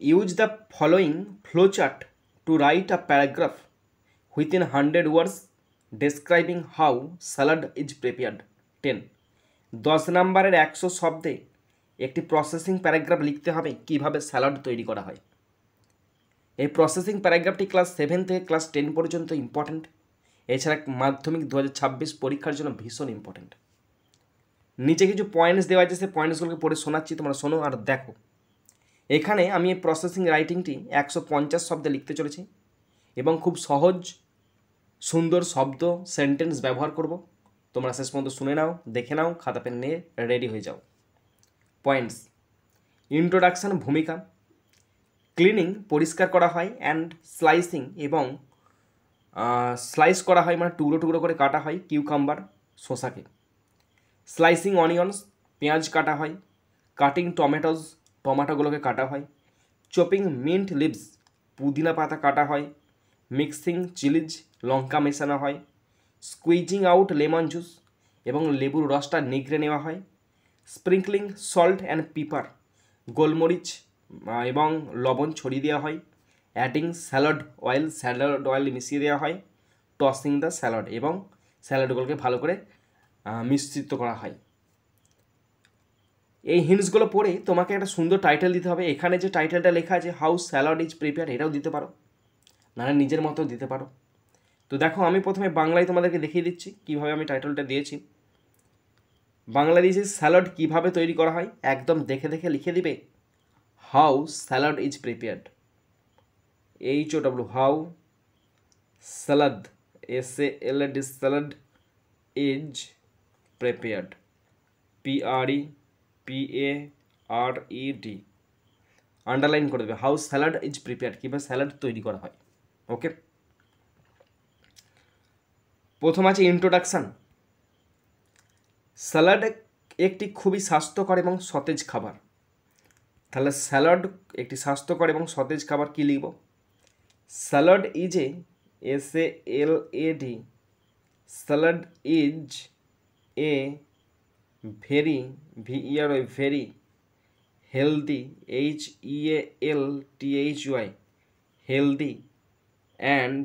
Use the following flowchart to write a paragraph within 100 words describing how salad is prepared. 10, 10 নম্বরের 100 শব্দে একটি processing paragraph লিখতে হবে কীভাবে স্যালাড তৈরি করা হয়। এই প্রসেসিং প্যারাগ্রাফটি ক্লাস 7 থেকে ক্লাস 10 পর্যন্ত ইম্পর্ট্যান্ট। এছাড়া মাধ্যমিক 2026 পরীক্ষার জন্য ভীষণ ইম্পর্ট্যান্ট। নিচে কিছু পয়েন্টস দেওয়া আছে, সেই পয়েন্টসগুলোকে পড়ে শোনাচ্ছি, তোমরা শোনো আর দেখো। এখানে আমি এই প্রসেসিং রাইটিংটি 150 শব্দে লিখতে চলেছি এবং খুব সহজ সুন্দর শব্দ সেন্টেন্স ব্যবহার করব। তোমরা শেষ পর্যন্ত শুনে নাও, দেখে নাও, খাতা পেন নিয়ে রেডি হয়ে যাও। পয়েন্টস: ইন্ট্রোডাকশান, ভূমিকা। ক্লিনিং, পরিষ্কার করা হয়। অ্যান্ড স্লাইসিং, এবং স্লাইস করা হয় মানে টুকরো টুকরো করে কাটা হয় কিউকাম্বার, শসাকে। স্লাইসিং অনিয়নস, পেঁয়াজ কাটা হয়। কাটিং টমেটোজ, টমেটোগুলোকে কাটা হয়। চপিং মিন্ট লিভস, পুদিনা পাতা কাটা হয়। মিক্সিং চিলিজ, লঙ্কা মেশানো হয়। স্কুইজিং আউট লেমন জুস, এবং লেবুর রসটা নিগড়ে নেওয়া হয়। স্প্রিঙ্কলিং সল্ট অ্যান্ড পিপার, গোলমরিচ এবং লবণ ছড়িয়ে দেওয়া হয়। অ্যাডিং স্যালাড অয়েল মিশিয়ে দেওয়া হয়। টসিং দ্য স্যালাড, এবং স্যালাডগুলোকে ভালো করে মিশ্রিত করা হয়। এই হিন্টসগুলো পড়ে তোমাকে একটা সুন্দর টাইটেল দিতে হবে। এখানে যে টাইটেলটা লেখা আছে হাউ স্যালাড ইজ প্রিপেয়ার, এটাও দিতে পারো, নাহলে নিজের মতো দিতে পারো। তো দেখো, আমি প্রথমে বাংলায় তোমাদেরকে দেখিয়ে দিচ্ছি কীভাবে আমি টাইটেলটা দিয়েছি। বাংলা দিয়েছি স্যালাড কীভাবে তৈরি করা হয়, একদম দেখে দেখে লিখে দিবে how salad is prepared. HOW, how salad, SALAD, salad is prepared, PREPARED। Underline করে দেবে হাউ স্যালাড ইজ প্রিপেয়ার্ড, কীভাবে স্যালাড তৈরি করা হয়। ওকে, প্রথম আছে ইন্ট্রোডাকশান। স্যালাড একটি খুবই স্বাস্থ্যকর এবং সতেজ খাবার। তাহলে স্যালাড একটি স্বাস্থ্যকর এবং সতেজ খাবার, কী লিখব? Salad is SALAD, salad is a very very healthy, HEALTHY, healthy and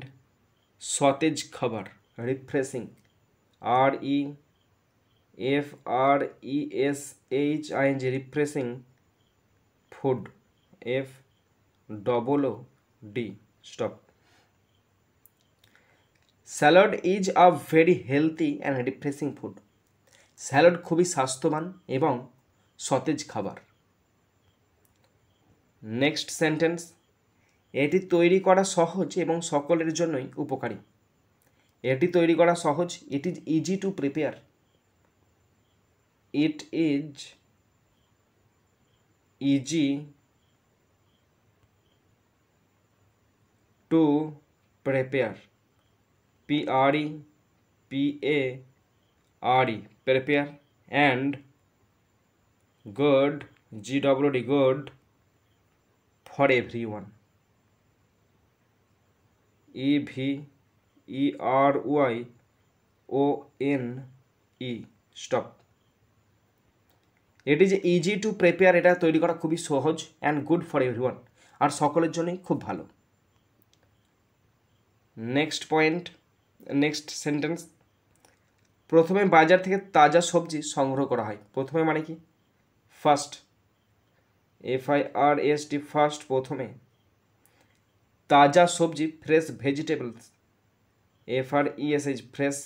সতেজ খাবার। Refreshing, REFRESHING, refreshing food, FOOD। Stop. Salad is a very healthy and refreshing food. Salad খুবই স্বাস্থ্যবান এবং সতেজ খাবার। নেক্সট সেন্টেন্স, এটি তৈরি করা সহজ এবং সকলের জন্যই উপকারী। এটি তৈরি করা সহজ, it is easy to prepare. It is easy to prepare, PREPARE, prepare, and good, GOOD, good for everyone, EVERYONE। Stop. এটি যে ইজি টু প্রিপেয়ার, এটা তৈরি করা খুবই সহজ, অ্যান্ড গুড ফর এভরিওয়ান, আর সকলের জন্যই খুব ভালো। নেক্সট পয়েন্ট, নেক্সট সেন্টেন্স, প্রথমে বাজার থেকে তাজা সবজি সংগ্রহ করা হয়। প্রথমে মানে কি? ফার্স্ট, FIRST, ফার্স্ট, প্রথমে। তাজা সবজি, fresh vegetables, FRESH, fresh,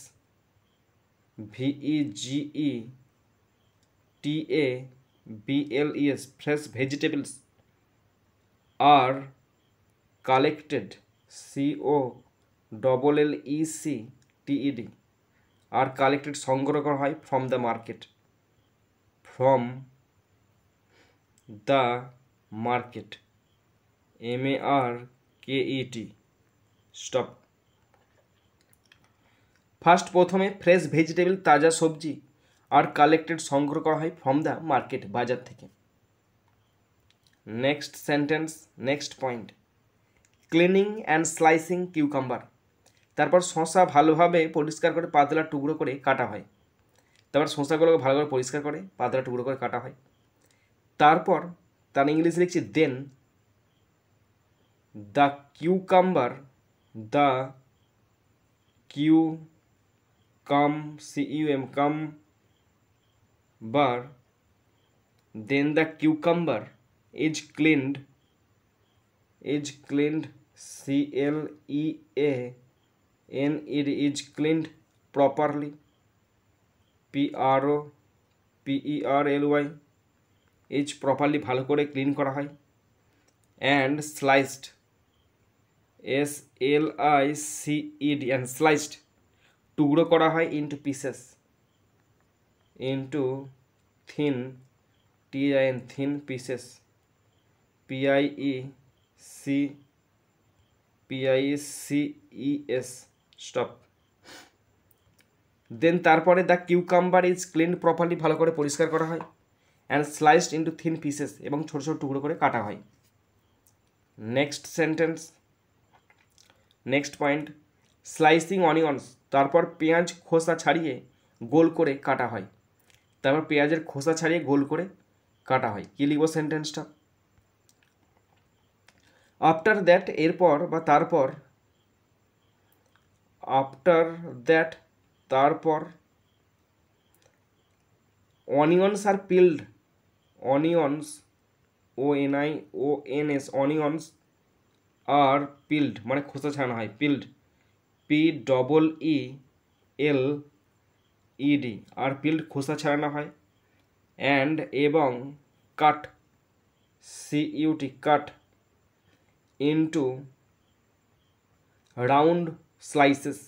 VEGETABLES, fresh vegetables, আর কালেক্টেড, COLLECTED, আর কালেক্টেড সংগ্রহ করা হয় from the market, from the market, MARKET। Stop. First, প্রথমে, ফ্রেশ ভেজিটেবল, তাজা সবজি, আর কালেক্টেড সংগ্রহ করা হয় ফ্রম দ্য মার্কেট, বাজার থেকে। Next sentence, next point, cleaning and slicing cucumber. তারপর শসা ভালোভাবে পরিষ্কার করে পাতলা টুকরো করে কাটা হয়। তারপর শসাগুলোকে ভালো করে পরিষ্কার করে পাতলা টুকরো করে কাটা হয়। তারপর তার ইংলিশ লিখছি দেন the cucumber then the cucumber is cleaned it is cleaned properly PROPERLY is properly ভালো করে ক্লিন করা হয় and sliced SLICED and sliced টুকরো করা হয় into pieces into thin thin pieces PIECES stop দেন তারপরে the cucumber is cleaned properly ভালো করে পরিষ্কার করা হয় and sliced into thin pieces এবং ছোটো ছোটো টুকরো করে কাটা হয় next sentence next point slicing onions তারপর পেঁয়াজ খোসা ছাড়িয়ে গোল করে কাটা হয় তারপর পেঁয়াজের খোসা ছাড়িয়ে গোল করে কাটা হয় কী লিখব সেন্টেন্সটা আফটার দ্যাট এরপর বা তারপর আফটার দ্যাট তারপর অনিয়নস আর পিল্ড অনিয়নস ONIONS অনিয়নস আর পিল্ড মানে খোসা ছাড়ানো হয় পিল্ড PEELED আর পিল্ড খোসা ছাড়ানো হয় অ্যান্ড এবং কাট CUT cut into round slices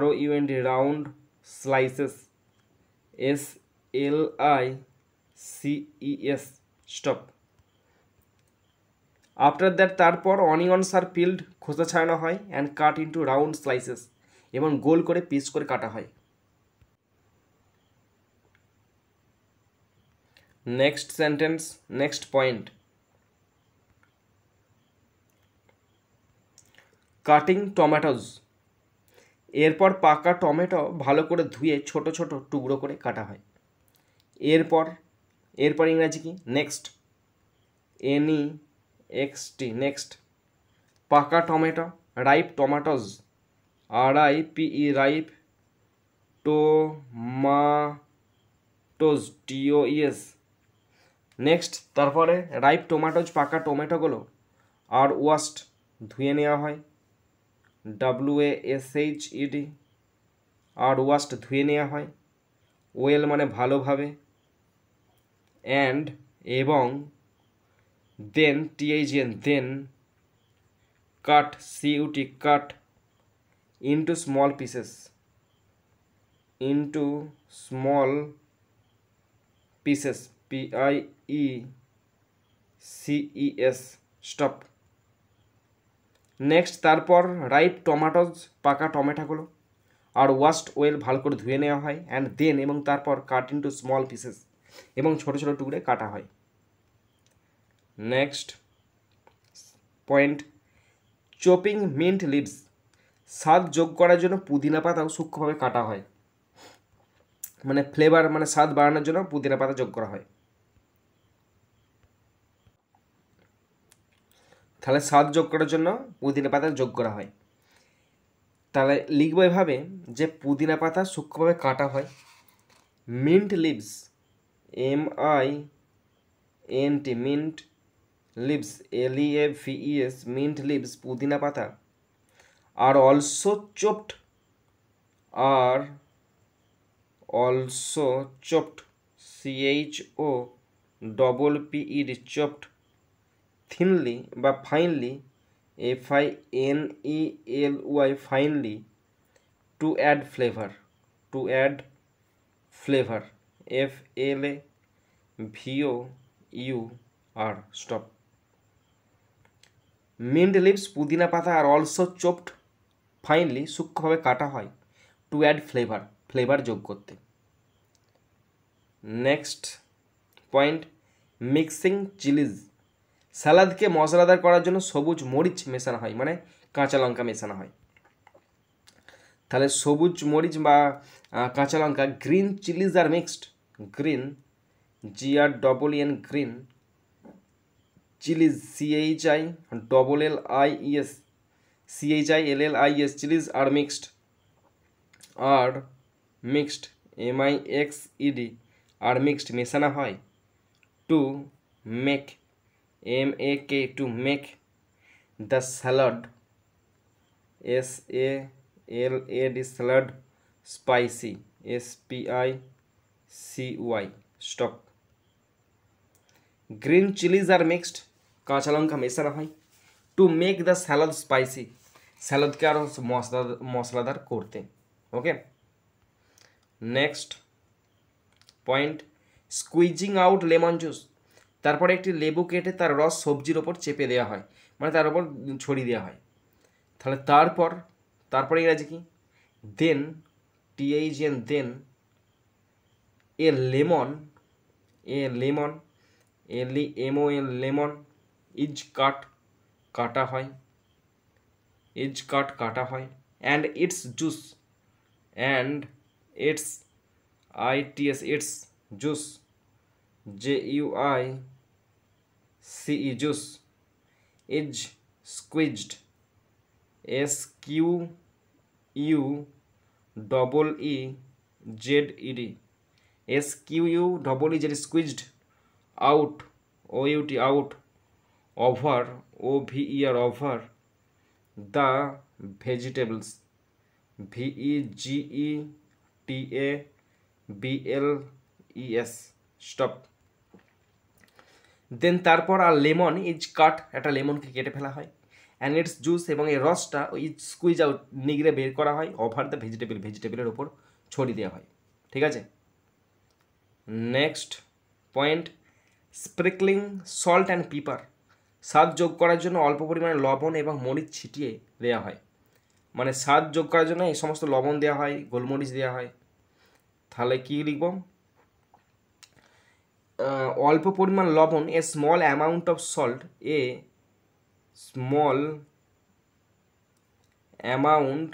ROUND round slices SLICES stop after that তারপর অনিয়নস আর পিল্ড খোসা ছাড়ানো হয় and cut into round slices এবং গোল করে পিস করে কাটা হয় next sentence next point cutting টমেটোজ এরপর পাকা টমেটো ভালো করে ধুয়ে ছোট ছোট টুকরো করে কাটা হয় এরপর ইংরাজি কি নেক্সট NEXT নেক্সট পাকা tomato ripe tomatoes RIPE ripe tomatoes TOES next তারপরে রাইপ টমেটোজ পাকা টমেটোগুলো আর ওয়াশড ধুয়ে নেওয়া হয় WASHED আর ওয়াশড ধুয়ে নেওয়া হয় ওয়েল মানে ভালোভাবে অ্যান্ড এবং দেন THEN দেন কাট CUT cut into small pieces PIECES stop next তারপর রাইপ টমেটোজ পাকা টমেটোগুলো আর ওয়াশড ওয়েল ভালো করে ধুয়ে নেওয়া হয় অ্যান্ড দেন এবং তারপর কাট ইন্টু স্মল পিসেস এবং ছোটো ছোটো টুকরে কাটা হয় next point chopping mint leaves স্বাদ যোগ করার জন্য পুদিনা পাতাও সূক্ষ্মভাবে কাটা হয় মানে ফ্লেভার মানে স্বাদ বাড়ানোর জন্য পুদিনা পাতা যোগ করা হয় তাহলে স্বাদ যোগ করার জন্য পুদিনা পাতা যোগ করা হয় তাহলে লিখব এভাবে যে পুদিনা পাতা সূক্ষ্মভাবে কাটা হয় mint leaves MINT mint leaves LEAVES mint leaves পুদিনা পাতা আর also chopped CHOPPED chopped thinly বা finely FINELY finely to add flavor FLAVOUR stop mint leaves পুদিনা পাতা আর অলসো চপড ফাইনলি সূক্ষ্মভাবে কাটা হয় টু অ্যাড ফ্লেভার যোগ করতে নেক্সট পয়েন্ট মিক্সিং চিলিজ স্যালাদকে মশলাদার করার জন্য সবুজ মরিচ মেশানো হয় মানে কাঁচা লঙ্কা মেশানো হয় তাহলে সবুজ মরিচ বা কাঁচা লঙ্কা গ্রিন চিলিজ আর mixed green GREEN green chilies, CHILLIES, chillies are mixed, mixed, are mixed, মেশানো হয়, to make, to make the salad, SALAD, salad spicy, SPICY, stop. Green chillies আর মিক্সড, কাঁচা লঙ্কা মেশানো হয়, to make the salad spicy, স্যালাদকে আরও মশলাদার করতে। Okay, next point, squeezing out lemon juice, তারপরে একটি লেবু কেটে তার রস সবজির ওপর চেপে দেওয়া হয়, মানে তার ওপর ছড়িয়ে দেওয়া হয়। তাহলে তারপরে ইংরাজি কি, then, THN, then a lemon, LEMON, lemon is কাটা হয়, and its juice, its juice, JUICE, juice is squeezed, SQUEEZED, squeezed out, out, over, over the vegetables, VEGETABLES, stop. দেন তারপর আর লেমন ইজ কাট, একটা লেমনকে কেটে ফেলা হয়, অ্যান্ড ইটস জুস, এবং এই রসটা ইজ স্কুইজ আউট, নিগড়ে বের করা হয়, ওভার দ্য ভেজিটেবলের ওপর ছড়িয়ে দেওয়া হয়। ঠিক আছে, next point, sprinkling salt and pepper, স্বাদ যোগ করার জন্য অল্প পরিমাণে লবণ এবং মরিচ ছিটিয়ে দেওয়া হয়, মানে স্বাদ যোগ করার জন্য এই সমস্ত লবণ দেওয়া হয়, গোলমরিচ দেওয়া হয়। তাহলে কী লিখব, অল্প পরিমাণ লবণ, a small amount of salt, a small amount,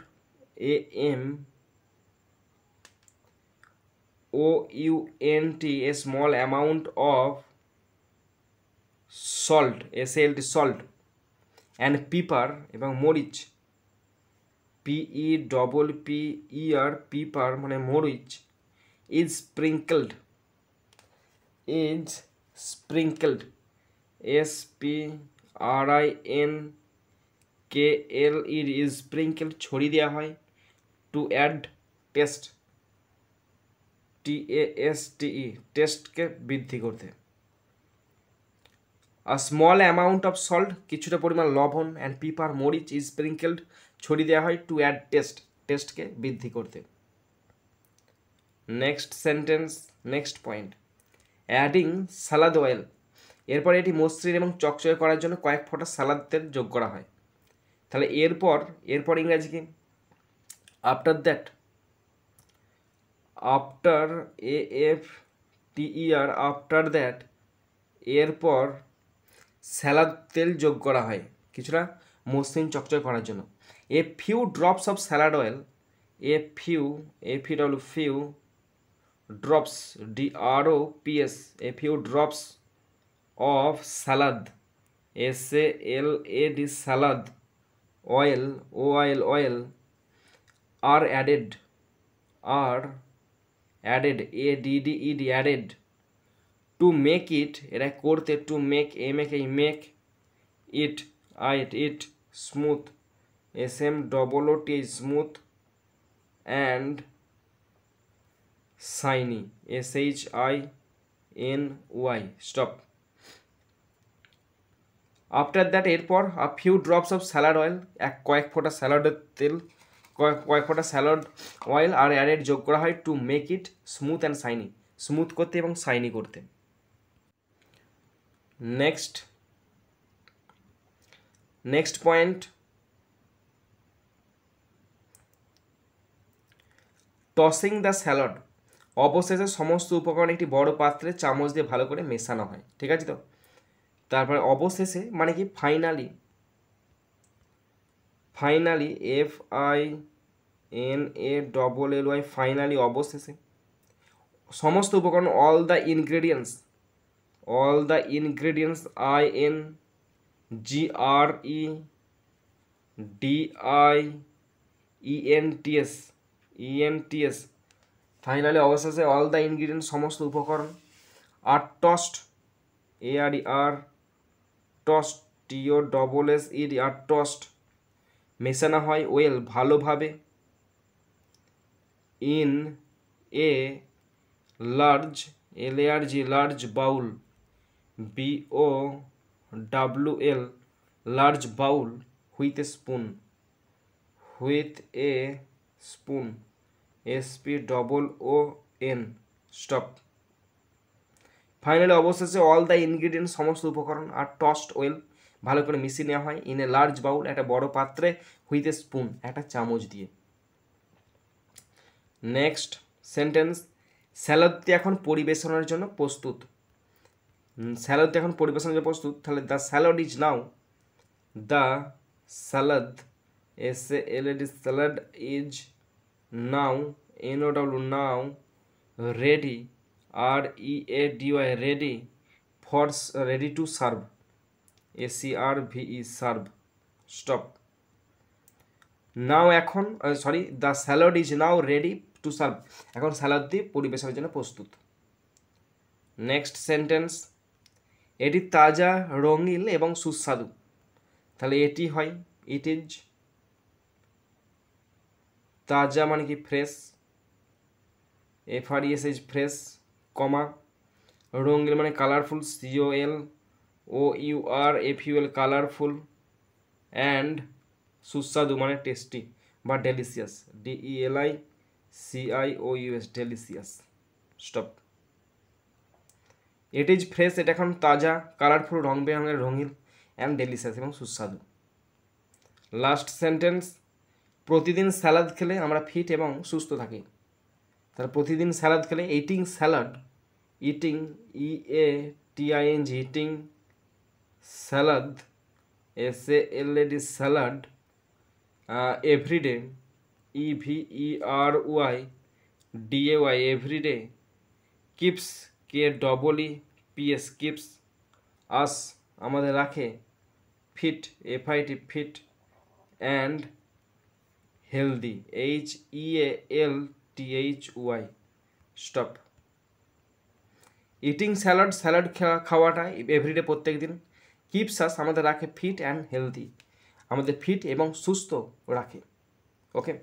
AMOUNT, a small amount of salt, SALT, salt, and pepper, এবং মরিচ, PEPPER, পিপার মানে মরিচ, is sprinkled, SPRINKLED, is sprinkled, ছড়িয়ে দেওয়া হয়, to add taste, TASTE, টেস্টকে বৃদ্ধি করতে। A small amount of salt, কিছুটা পরিমাণ লবণ, অ্যান্ড পিপার, মরিচ, ইজ স্প্রিঙ্কেলড, ছড়িয়ে দেওয়া হয়, টু অ্যাড টেস্টকে বৃদ্ধি করতে। Next sentence, next point, adding salad oil, এরপর এটি মসৃণ এবং চকচকে করার জন্য কয়েক ফোঁটা সালাদ তেল যোগ করা হয়। তাহলে এরপর ইংরাজি কি, after that, after, AFTER, after that, এরপর স্যালাদ তেল যোগ করা হয় কিছুটা মসৃণ চকচকে করার জন্য। A few drops of salad oil, few drops, DROPS, a few drops of salad, SALAD, salad oil, oil, are added, added, to make it, এটা করতে, to make, make it smooth, SMOOT, smooth, and shiny, SHINY, stop. After that, এরপর, a few drops of salad oil, কয়েক ফোঁটা স্যালাডের তেল, কয়েক ফোঁটা salad oil আর added যোগ করা হয়, to make it smooth and shiny, smooth করতে এবং শাইনি করতে। Next point, tossing the salad, অবশেষে সমস্ত উপকরণ একটি বড় পাত্রে চামচ দিয়ে ভালো করে মেশানো হয়। ঠিক আছে তো, তারপরে অবশেষে মানে কি, ফাইনালি, FINALLY, ফাইনালি, অবশেষে সমস্ত উপকরণ, all the ingredients, all the ingredients ingredient finally অবশেষে অল দ্য ইনগ্রিডিয়েন্ট সমস্ত উপকরণ আর টস্ট ARER টস্ট TOSSED আর টস্ট মেশানো হয় ওয়েল ভালোভাবে in a large large Baul BOWL large Baul with a spoon SPOON stop finally অবশেষে all the ingredient সমস্ত উপকরণ আর tossed well ভালো করে মিশিয়ে নেওয়া হয় ইন এ লার্জ বাউল একটা বড় পাত্রে উইথ এ স্পুন একটা চামচ দিয়ে। নেক্সট সেন্টেন্স স্যালাডটি এখন পরিবেশনের জন্য প্রস্তুত। স্যালাডটি এখন পরিবেশনের জন্য প্রস্তুত, তাহলে the salad is now salad is now NOW ready READY ready to serve SERVE serve stop now এখন the salad is now ready to serve এখন স্যালাড দিয়ে পরিবেশনের জন্য প্রস্তুত। নেক্সট সেন্টেন্স এটি তাজা রঙিন এবং সুস্বাদু, তাহলে এটি হয় ইট ইজ তাজা মানে কি ফ্রেশ FRESH ফ্রেশ কমা রঙিন মানে কালারফুল COLOURFUL কালারফুল অ্যান্ড সুস্বাদু মানে টেস্টি বা delicious DELICIOUS delicious stop it is fresh এটা এখন তাজা, কালারফুল রং বেরঙের রঙিন অ্যান্ড ডেলিসিয়াস এবং সুস্বাদু। লাস্ট সেন্টেন্স প্রতিদিন স্যালাড খেলে আমরা ফিট এবং সুস্থ থাকি, তাহলে প্রতিদিন স্যালাড খেলে eating salad eating eating salad SALAD salad everyday EVERYDAY everyday keeps KEEPS keeps us আমাদের রাখে fit FIT fit and healthy HEALTHY stop eating salad খাওয়াটা এভরিডে প্রত্যেক দিন, কিপস আস আমাদের রাখে ফিট অ্যান্ড হেলদি আমাদের ফিট এবং সুস্থ রাখে। ওকে।